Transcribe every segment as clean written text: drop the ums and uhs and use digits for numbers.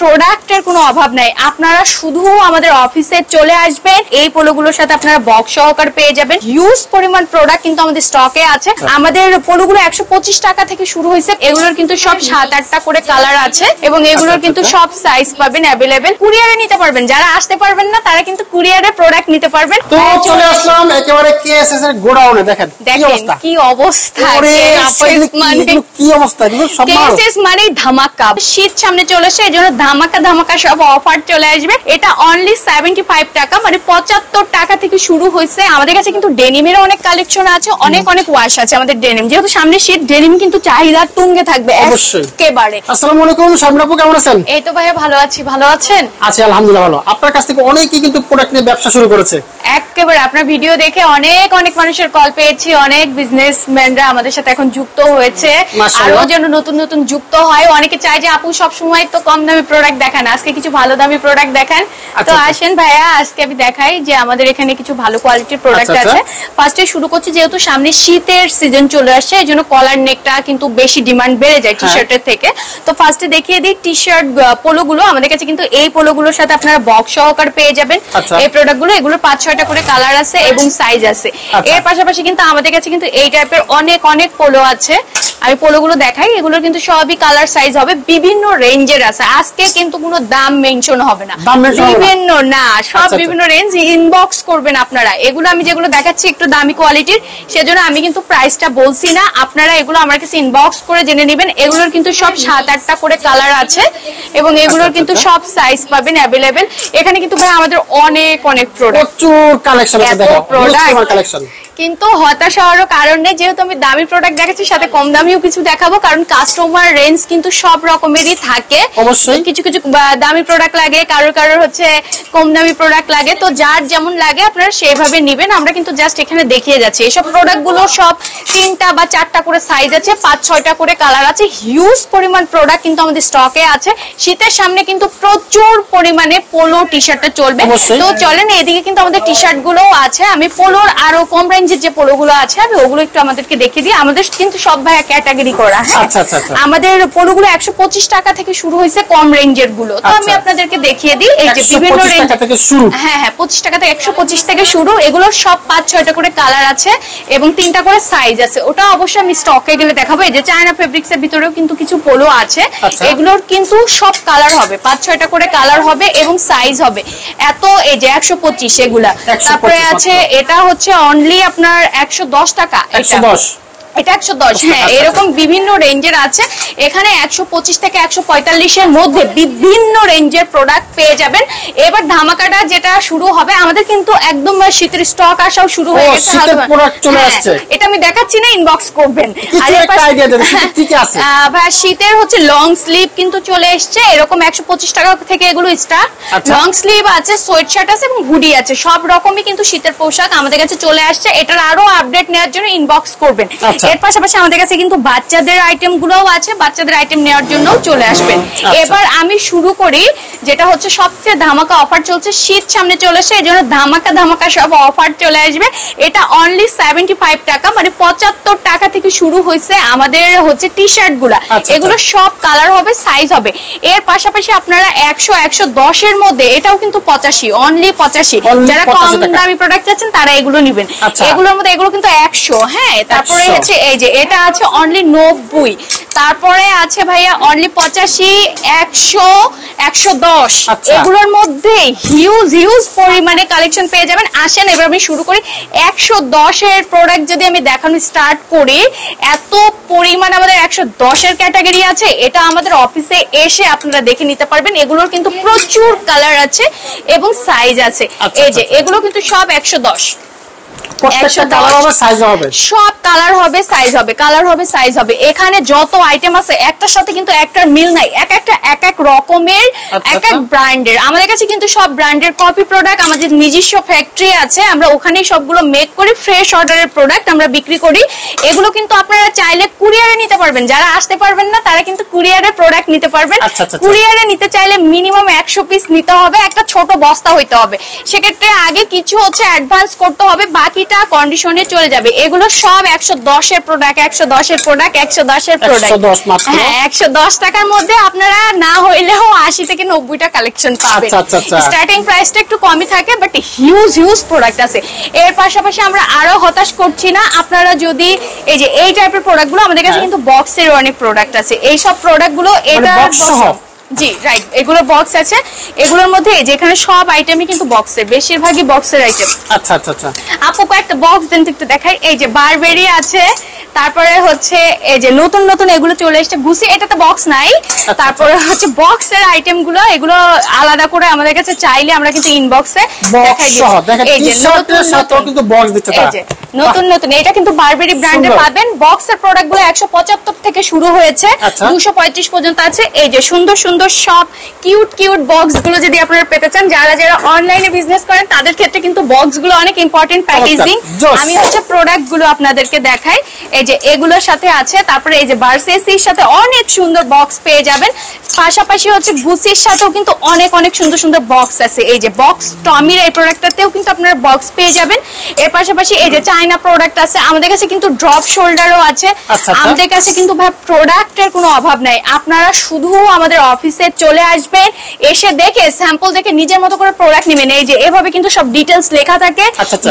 প্রোডাক্টের কোনো অভাব নাই, আপনারা শুধু আমাদের অফিসে চলে আসবেন। এই পোলোগুলোর সাথে আপনারা বক্স সহকার পেয়ে যাবেন। হিউজ পরিমাণ প্রোডাক্ট কিন্তু আমাদের স্টকে আছে। আমাদের পোলোগুলো 125 টাকা থেকে শুরু হয়েছে। এগুলোর কিন্তু সব 7-8টা করে কালার আছে এবং এগুলোর কিন্তু সব সাইজ পাবেন অ্যাভেলেবেল। কুরিয়ারে নিতে পারবেন, যারা আসতে পারবেন না তারা কিন্তু কুরিয়ারে প্রোডাক্ট নিতে পারবেন। তো চলে আসলাম একেবারে কেএসএস এর গোডাউনে। দেখেন কি অবস্থা, কি অবস্থা। কেএসএস মানে ধামাকা, শীত সামনে চলে আসে, এই জন্য ধামাকা ধামাকা সব অফার চলে আসবে। এটা অনলি 75 টাকা, মানে 75 টাকা থেকে শুরু হয়েছে। আমাদের কাছে কিন্তু ডেনিমের অনেক কালেকশন আছে, অনেক অনেক ওয়াশ আছে আমাদের ডেনিম, যেহেতু সামনে শীত, ডেনিম কিন্তু চাহিদা তুঙ্গে থাকবে একেবারে। আসসালামু আলাইকুম শামিনা আপু, কেমন আছেন? এই তো ভাইয়া ভালো আছি, ভালো আছেন? আছি আলহামদুলিল্লাহ ভালো। আপনার কাছ থেকে অনেকেই কিন্তু প্রোডাক্ট নিয়ে ব্যবসা শুরু করেছে। একেবারে আপনার ভিডিও দেখে অনেক অনেক মানুষের কল পেয়েছি, অনেক বিজনেসম্যানরা আমাদের সাথে এখন যুক্ত হয়েছে, আরো যেন নতুন নতুন যুক্ত হয়। অনেকে চায় যে আপু সব সময় তো কম দামি প্রোডাক্ট দেখান, আজকে কিছু ভালো দামি প্রোডাক্ট দেখান। তো আসেন ভাইয়া, আজকে আমি দেখাই যে আমাদের এখানে কিছু ভালো কোয়ালিটির প্রোডাক্ট আছে। ফার্স্টে শুরু করছি, যেহেতু সামনে শীতের সিজন চলে আসছে, এই জন্য কলার নেকটা কিন্তু বেশি ডিমান্ড বেড়ে যায় টি শার্টের থেকে। তো ফার্স্টে দেখিয়ে দিই টি শার্ট পোলোগুলো। আমাদের কাছে কিন্তু এই পোলোগুলোর সাথে আপনারা বক্স সহকার পেয়ে যাবেন। এই প্রোডাক্টগুলো, এগুলোর 5-6টা করে কালার আছে এবং সাইজ আছে। এর পাশাপাশি কিন্তু আমাদের কাছে কিন্তু এই টাইপের অনেক অনেক পোলো আছে। আমি পোলোগুলো দেখাই, এগুলোর কিন্তু সবই কালার সাইজ হবে, বিভিন্ন রেঞ্জের আছে। আজকে কিন্তু কোনো দাম মেনশন হবে না, বিভিন্ন না, সব বিভিন্ন রেঞ্জ। ইনবক্স করবেন আপনারা। এগুলো আমি যেগুলো দেখাচ্ছি একটু দামি কোয়ালিটির, সেজন্য আমি কিন্তু প্রাইসটা বলছি না, আপনারা এগুলো আমার কাছে ইনবক্স করে জেনে নেবেন। এগুলোর কিন্তু সব 7-8টা করে কালার আছে এবং এগুলোর কিন্তু সব সাইজ পাবেন অ্যাভেলেবেল। এখানে কিন্তু ভাই আমাদের অনেক অনেক প্রোডাক্ট, প্রচুর কালেকশন আছে, দেখো প্রোডাক্ট কালেকশন। কিন্তু হতাশ হওয়ারও কারণ নেই, যেহেতু আমি দামি প্রোডাক্ট দেখাচ্ছি, সাথে কম দামিও কিছু দেখাবো, কারণ কাস্টমার রেঞ্জ কিন্তু সব রকমেরই থাকে। অবশ্যই কিছু কিছু দামি প্রোডাক্ট লাগে, কারোর কারোর হচ্ছে কম দামি প্রোডাক্ট লাগে। তো যার যেমন লাগে আপনারা সেইভাবে নিবেন। আমরা কিন্তু জাস্ট এখানে দেখিয়ে যাচ্ছি। এইসব প্রোডাক্ট গুলো সব 3টা বা 4টা করে সাইজ আছে, 5-6টা করে কালার আছে। হিউজ পরিমাণ প্রোডাক্ট কিন্তু আমাদের স্টকে আছে। শীতের সামনে কিন্তু প্রচুর পরিমাণে পোলো টি শার্টটা চলবে। তো চলেন, এদিকে কিন্তু আমাদের টি শার্ট গুলো আছে। আমি পোলোর আরো কম যে পোলোগুলো আছে আমি ওগুলো একটু আমাদেরকে দেখিয়ে দিই। আমাদের কিন্তু সব ভাইয়া ক্যাটাগরি করা। আমাদের পোলোগুলো 125 টাকা থেকে শুরু হয়েছে, কম রেঞ্জের গুলো। তো আমি আপনাদেরকে দেখিয়ে দিই। এই যে বিভিন্ন রেঞ্জ থেকে শুরু, হ্যাঁ 25 টাকা থেকে 125 থেকে শুরু। এগুলোর সব 5-6টা করে কালার আছে এবং 3টা করে সাইজ আছে। ওটা অবশ্যই আমি স্টকে গেলে দেখাবো। এই যে চায়না ফেব্রিক্স এর ভিতরেও কিন্তু কিছু পোলো আছে, এগুলোর কিন্তু সব কালার হবে, 5-6টা করে কালার হবে এবং সাইজ হবে। এত এই যে 125 এগুলা। তারপরে আছে এটা হচ্ছে অনলি আপনার 110 টাকা। এটা 110, হ্যাঁ এরকম বিভিন্ন রেঞ্জের আছে। এখানে 125 থেকে 145 এর মধ্যে বিভিন্ন রেঞ্জের প্রোডাক্ট পেয়ে যাবেন। এবার ধামাকাটা যেটা শুরু হবে, আমাদের কিন্তু একদম শীতের স্টক আসাও শুরু হয়ে গেছে। এটা আমি দেখাচ্ছি না, ইনবক্স করবেন। ভাই শীতের হচ্ছে লং স্লিভ কিন্তু চলে এসছে, এরকম 125 টাকা থেকে এগুলো স্টার্ট। লং স্লিভ আছে, সোয়েট শার্ট আছে এবং হুডি আছে, সব রকমই কিন্তু শীতের পোশাক আমাদের কাছে চলে আসছে। এটার আরো আপডেট নেওয়ার জন্য ইনবক্স করবেন। এর পাশাপাশি আমাদের কাছে কিন্তু বাচ্চাদের আইটেম গুলোও আছে, বাচ্চাদের আইটেম নেওয়ার জন্য চলে আসবেন। এবার আমি শুরু করি, যেটা হচ্ছে সবচেয়ে ধামাকা অফার চলছে, শীত সামনে চলে আসে, এই জন্য ধামাকা ধামাকা সব অফার চলে আসবে। এটা অনলি 75 টাকা, মানে 75 টাকা থেকে শুরু হয়েছে আমাদের হচ্ছে টি শার্ট গুলা। এগুলো সব কালার হবে, সাইজ হবে। এর পাশাপাশি আপনারা 100-110 এর মধ্যে, এটাও কিন্তু 85, অনলি 85। যারা কম দামি প্রোডাক্ট চাচ্ছেন তারা এগুলো নিবেন। এগুলোর মধ্যে এগুলো কিন্তু 100, হ্যাঁ। তারপরে হচ্ছে এই যে এটা আছে অনলি 90, তারপরে আছে ভাইয়া অনলি 85, 100, 110। এগুলোর মধ্যে হিউজ পরিমাণে কালেকশন পেয়ে যাবেন। আসেন এবার আমি শুরু করি। 110 এর প্রোডাক্ট যদি আমি দেখানো স্টার্ট করি, এত পরিমাণ আমাদের 110 এর ক্যাটাগরি আছে। এটা আমাদের অফিসে এসে আপনারা দেখে নিতে পারবেন। এগুলোর কিন্তু প্রচুর কালার আছে এবং সাইজ আছে। এই যে এগুলো কিন্তু সব 110, সব কালার হবে, সাইজ হবে, কালার হবে, সাইজ হবে। এখানে যত আইটেম আছে একটার সাথে কিন্তু একটার মিল নাই, এক এক রকমের, এক এক ব্র্যান্ডের। আমাদের কাছে কিন্তু সব ব্র্যান্ডের কপি প্রোডাক্ট, আমাদের নিজস্ব ফ্যাক্টরি আছে, আমরা ওখানেই সবগুলো মেক করি। ফ্রেশ অর্ডারের প্রোডাক্ট আমরা বিক্রি করি। এগুলো কিন্তু আপনারা চাইলে কুরিয়ারে নিতে পারবেন, যারা আসতে পারবেন না তারা কিন্তু কুরিয়ারে প্রোডাক্ট নিতে পারবেন। কুরিয়ারে নিতে চাইলে মিনিমাম 100 পিস নিতে হবে, একটা ছোট বস্তা হইতে হবে। সেক্ষেত্রে আগে কিছু হচ্ছে অ্যাডভান্স করতে হবে, বাকি প্রতিটা কন্ডিশনে চলে যাবে। এগুলো সব 110 এর প্রোডাক্ট, 110 এর প্রোডাক্ট, 110 এর প্রোডাক্ট। 110 মাত্র। হ্যাঁ, 110 টাকার মধ্যে আপনারা না হইলেও 80 থেকে 90টা কালেকশন পাবেন। স্টার্টিং প্রাইসটা একটু কমই থাকে, বাট হিউজ প্রোডাক্ট আছে। এর পাশাপাশি আমরা আরো হতাশ করছি না, আপনারা যদি এই টাইপের প্রোডাক্টগুলো, আমাদের কাছে কিন্তু বক্সের অনেক প্রোডাক্ট আছে। এই সব প্রোডাক্টগুলো এটা জি রাইট, এগুলো বক্স আছে। এগুলোর মধ্যে যেখানে সব আইটেমই কিন্তু বক্সের, বেশিরভাগই বক্সের আইটেম। আচ্ছা আচ্ছা আচ্ছা, আপু কয়েকটা বক্স দেন একটু দেখাই। এই যে বারবেরি আছে, তারপরে হচ্ছে এই যে নতুন নতুন এগুলো চলে এসেছে গুছি, এটা তো বক্স নাই। তারপরে হচ্ছে বক্সের আইটেম গুলো, এগুলো আলাদা করে আমাদের কাছে চাইলে আমরা কিন্তু ইনবক্সে দেখাই দিই। এই যে টি-শার্টের সাথেও কিন্তু বক্স দিচ্ছে। এই যে নতুন নতুন, এটা কিন্তু বারবেরি ব্র্যান্ডে পাবেন। বক্সের প্রোডাক্ট গুলো 175 থেকে শুরু হয়েছে, 235 পর্যন্ত আছে। এই যে সুন্দর সুন্দর সব কিউট বক্স গুলো যদি আপনারা পেতে চান, যারা অনলাইনে বিজনেস করেন তাদের ক্ষেত্রে কিন্তু বক্স গুলো অনেক ইম্পর্টেন্ট প্যাকেজিং। আমি হচ্ছে প্রোডাক্ট গুলো আপনাদেরকে দেখাই। এই যে এগুলোর সাথে আছে, তারপরে এই যে ভার্সেসির সাথে অনেক সুন্দর বক্স পেয়ে যাবেন। পাশাপাশি হচ্ছে গুচির সাথেও কিন্তু অনেক সুন্দর সুন্দর বক্স আছে। এই যে বক্স টমির এই প্রোডাক্টটাতেও কিন্তু আপনারা বক্স পেয়ে যাবেন। এর পাশাপাশি এই যে চায়না প্রোডাক্ট আছে, আমাদের কাছে কিন্তু ড্রপ শোল্ডারও আছে। আমাদের কাছে কিন্তু ভাই প্রোডাক্টের কোনো অভাব নাই। আপনারা শুধু আমাদের অফিসে চলে আসবেন, এসে দেখে স্যাম্পল দেখে নিজের মতো করে প্রোডাক্ট নেবেন। এই যে এভাবে কিন্তু সব ডিটেলস লেখা থাকে।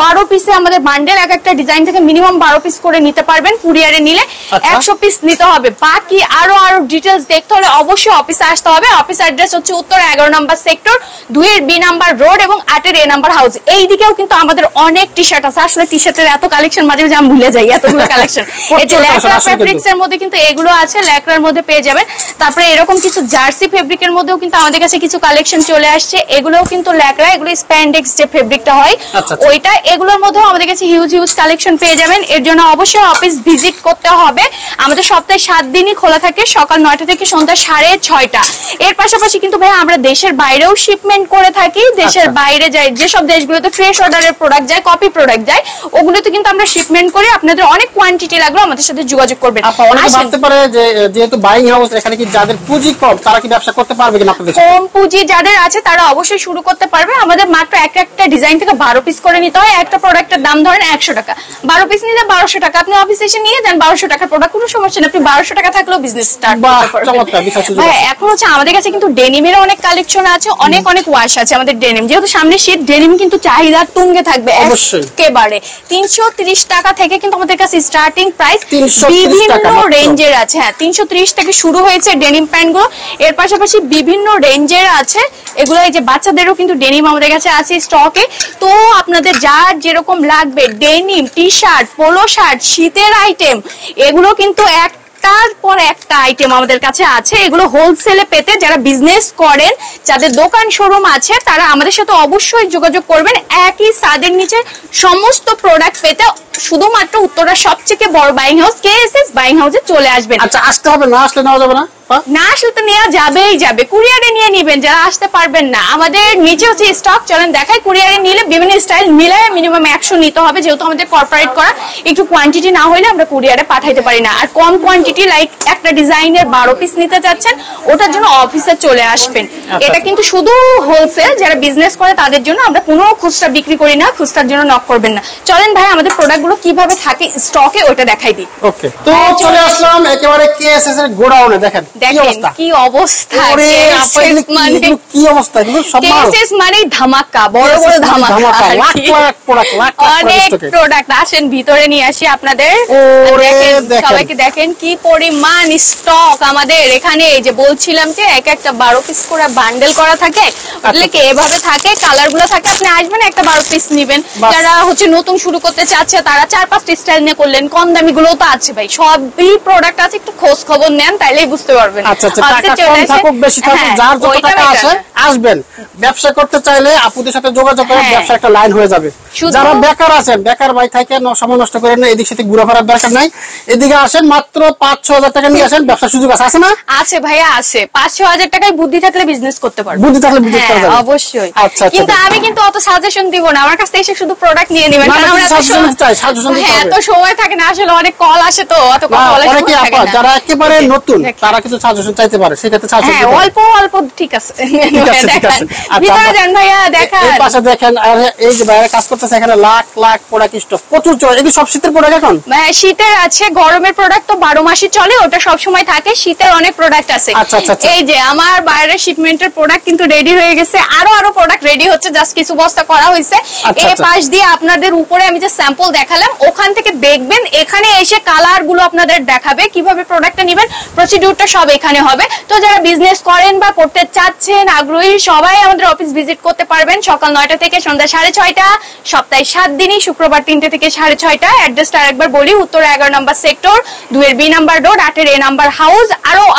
12 পিসে আমাদের বান্ডেল, এক একটা ডিজাইন থেকে মিনিমাম 12 পিস করে নিতে পারবেন। কুরিয়ারে নিলে 100 পিস নিতে হবে। বাকি আরো ডিটেলস দেখতে হলে অবশ্যই অফিসে আসতে হবে। অফিস অ্যাড্রেস হচ্ছে উত্তর 11 নম্বর সেক্টর, 2 এর বি নাম্বার রোড এবং 8 এর এ নাম্বার হাউস। এই দিকেও কিন্তু আমাদের অনেক টি-শার্ট আছে। আসলে টি-শার্টের এত কালেকশন মাঝে মাঝে আমি ভুলে যাই, এতগুলো কালেকশন। এই যে ল্যাকরা ফেব্রিক্স এর মধ্যে কিন্তু এগুলো আছে, ল্যাকরার মধ্যে পেয়ে যাবেন। তারপরে এরকম কিছু জার্সি ফেব্রিকের মধ্যেও কিন্তু আমাদের কাছে কিছু কালেকশন চলে আসছে। এগুলোও কিন্তু ল্যাকরা, এগুলো স্প্যান্ডেক্স যে ফেব্রিকটা হয় ওইটা। এগুলোর মধ্যেও আমাদের কাছে হিউজ কালেকশন পেয়ে যাবেন। এর জন্য অবশ্যই অফিস ভিজিট করতে হবে। আমাদের সপ্তাহে 7 দিনই খোলা থাকে, সকাল 9টা থেকে সন্ধ্যা 6:30। এর পাশাপাশি কিন্তু ভাই আমরা দেশের বাইরেও শিপমেন্ট করে থাকি। দেশের বাইরে যাই, যেসব দেশগুলোতে ফ্রেশ অর্ডারের প্রোডাক্ট যায়, কপি প্রোডাক্ট যায়, ওগুলোতে কিন্তু আমরা শিপমেন্ট করি। আপনাদের অনেক কোয়ান্টিটি লাগলো আমাদের সাথে যোগাযোগ করবেন। অনেকে ভাবতে পারে যে যেহেতু বাইং হাউস, এখানে কি যাদের পুঁজি কম তারা কি ব্যবসা করতে পারবে কিনা? আপনাদের কম পুঁজি যাদের আছে তারা অবশ্যই শুরু করতে পারবে। আমাদের মাত্র একটা ডিজাইন থেকে 12 পিস করে নিতে হয়। একটা প্রোডাক্টের দাম ধরেন 100 টাকা, 12 পিস নিলে 1200 টাকা। আপনি অফিসে এসে নিয়ে যান 1200 টাকার প্রোডাক্ট, কোনো সমস্যা নেই। আপনি 1200 টাকা থাকলেও বিজনেস স্টার্ট করতে পারবেন। এখন হচ্ছে আমাদের কাছে কিন্তু ডেনিমের অনেক কালেকশন আছে, অনেক ওয়াশ আছে আমাদের ডেনিম। যেহেতু সামনে শীত, ডেনিম কিন্তু চাহিদা তুঙ্গে থাকবে একেবারে। 330 টাকা থেকে কিন্তু আমাদের কাছে স্টার্টিং প্রাইস বিভিন্ন রেঞ্জের আছে। হ্যাঁ, 330 থেকে শুরু হয়েছে ডেনিম প্যান্ট গুলো। এর পাশাপাশি বিভিন্ন রেঞ্জের আছে এগুলো। এই যে বাচ্চাদেরও কিন্তু ডেনিম আমাদের কাছে আছে স্টকে। তো আপনাদের যার যেরকম লাগবে, denim, T shirt, polo shirt, শীতের আইটেম, এগুলো কিন্তু একটার পর একটা আইটেম আমাদের কাছে আছে। এগুলো হোলসেলে পেতে যারা বিজনেস করেন, যাদের দোকান শোরুম আছে, তারা আমাদের সাথে অবশ্যই যোগাযোগ করবেন। একই ছাদের নিচে সমস্ত প্রোডাক্ট পেতে শুধুমাত্র উত্তরা সবচেয়ে বড় বাইং হাউস কেএসএস বাইং হাউসে চলে আসবেন। আচ্ছা, আসতে হবে, না আসলে নেওয়া যাবে না? না আসলে তো নেওয়া যাবে, কুরিয়ারে নিয়ে নিবেন যারা আসতে পারবেন না। আমাদের নিচে হচ্ছে স্টক, চলেন দেখাই। কুরিয়ারে নিলে বিভিন্ন স্টাইল মিলে মিনিমাম 100 নিতে হবে, যেহেতু আমাদের কর্পোরেট করা। একটু কোয়ান্টিটি না হইলে আমরা কুরিয়ারে পাঠাইতে পারি না। আর কম কোয়ান্টিটি, লাইক একটা ডিজাইনের 12 পিস নিতে চাচ্ছেন, ওটার জন্য অফিসে চলে আসবেন। এটা কিন্তু শুধু হোলসেল, যারা বিজনেস করে তাদের জন্য। আমরা কোনো খুচরা বিক্রি করি না, খুচরার জন্য নক করবেন না। চলেন ভাই আমাদের প্রোডাক্ট গুলো কিভাবে থাকে স্টকে ওটা দেখাই দিই। ওকে, তো চলে আসলাম একেবারে কেএসএস এর গোডাউনে। দেখেন কি অবস্থা, কি অবস্থা, কেএসএস মানে ধামাকা, বড় ধামাকা, অনেক প্রোডাক্ট। আসেন ভিতরে নিয়ে আসি আপনাদের। সবাইকে দেখেন কি পরিমাণ স্টক আমাদের এখানে। এই যে বলছিলাম যে একটা 12 পিস করে বান্ডেল করা থাকে, এভাবে থাকে, কালার গুলো থাকে। আপনি আসবেন, একটা 12 পিস নিবেন। যারা হচ্ছে নতুন শুরু করতে চাচ্ছে তারা 4-5টা স্টাইল নিয়ে করলেন। কম দামি গুলো তো আছে ভাই, সবই প্রোডাক্ট আছে। একটু খোঁজ খবর নেন, তাইলেই বুঝতে পারবেন। আসবেন, ব্যবসা করতে চাইলে আপুদের সাথে যোগাযোগ করে ব্যবসা একটা লাইন হয়ে যাবে। যারা বেকার আছেন, বেকার ভাই থাকে সময় নষ্ট করেন না, এদিক সাথে ঘুরে ফেরার দরকার নাই। এদিকে আসেন, মাত্র 5-6 হাজার টাকা নিয়ে আসেন, ব্যবসার সুযোগ আছে না? আছে ভাইয়া, আছে। 5-6 হাজার টাকায় বুদ্ধি থাকলে বিজনেস করতে পারবেন। বুদ্ধি থাকলে বিজনেস করা যাবে অবশ্যই। কিন্তু আমি কিন্তু অত সাজেশন দিব না, আমার কাছ থেকে এসে শুধু প্রোডাক্ট নিয়ে নেবেন। কারণ আমরা এত সময় থাকে না, আসলে অনেক কল আসে, তো অত কথা বলা যারা একেবারে নতুন তারা কিছু সাজেশন চাইতে পারে, সেক্ষেত্রে অল্প ঠিক আছে। আছে ঠিক আছে ভিতরে যান ভাইয়া দেখান। এই পাশে দেখেন আর এই যে বাইরে কাজ করতেছে এখানে লাখ লাখ প্রোডাক্ট স্টক প্রচুর চলে। এই সব শীতের প্রোডাক্ট এখন শীতের আছে, গরমের প্রোডাক্ট তো 12 মাসই চলে, ওটা সব সময় থাকে। শীতের অনেক প্রোডাক্ট আছে। এই যে আমার বাইরের শিপমেন্টের প্রোডাক্ট কিন্তু রেডি হয়ে গেছে, আরো প্রোডাক্ট রেডি হচ্ছে, জাস্ট কিছু বস্তা করা হয়েছে। এই পাশ দিয়ে আপনাদের উপরে আমি যে স্যাম্পল দেখালাম ওখান থেকে দেখবেন, এখানে এসে কালার গুলো আপনাদের দেখাবে, কিভাবে প্রোডাক্টটা নেবেন, প্রসিডিউরটা সব এখানে হবে। তো যারা বিজনেস করেন বা করতে চাচ্ছেন আগ্রহী সবাই আমাদের অফিস ভিজিট করতে পারবেন সকাল 9টা থেকে সন্ধ্যা 6:30, সপ্তাহে 7 দিনই, শুক্রবার 3টে থেকে 6:30। অ্যাড্রেসটা আরেকবার বলি, উত্তর 11 number sector, 2 B number road, 8 A number house.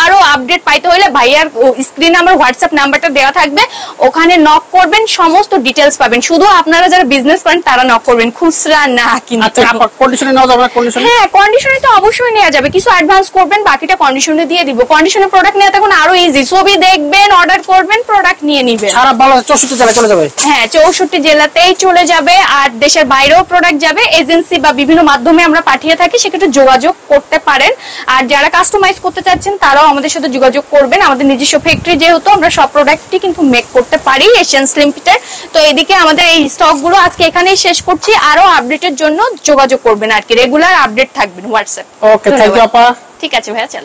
আরো আপডেট পাইতে হলে ভাইয়ার স্ক্রিন নাম্বার, হোয়াটসঅ্যাপ নাম্বারটা দেওয়া থাকবে, ওখানে নক করবেন, সমস্ত ডিটেইলস পাবেন। শুধু আপনারা যারা বিজনেস করেন তারা নক করবেন, খুচরা না কিন্তু। কন্ডিশনে নেওয়া যাবে? কন্ডিশনে, হ্যাঁ কন্ডিশনে তো অবশ্যই নেওয়া যাবে, কিছু অ্যাডভান্স করবেন, বাকিটা কন্ডিশনে দিয়ে দিব। কন্ডিশনে প্রোডাক্ট নেওয়া তখন আরো ইজি, ছবি দেখবেন, অর্ডার করবেন, প্রোডাক্ট নিয়ে নেবেন। সারা বাংলাদেশ 64 জেলায় চলে যাবে। হ্যাঁ 64 জেলাতেই চলে যাবে, আর দেশের বাইরেও প্রোডাক্ট যাবে। এজেন্সি বা বিভিন্ন মাধ্যমে আমরা পাঠিয়ে থাকি, সেক্ষেত্রে যোগাযোগ করতে পারেন। আর যারা কাস্টমাইজ করতে চাচ্ছেন তারাও আমাদের সাথে যোগাযোগ করবেন। আমাদের নিজস্ব ফ্যাক্টরি যেহেতু, আমরা সব প্রোডাক্টই কিন্তু মেক করতে পারি এশিয়ানস লিমিটেড। তো এদিকে আমাদের এই স্টক গুলো আজকে এখানেই শেষ করছি, আরো আপডেটের জন্য যোগাযোগ করবেন আর কি, রেগুলার আপডেট থাকবেন হোয়াটসঅ্যাপ। ওকে, থ্যাংক ইউ আপা। ঠিক আছে ভাইয়া, চল।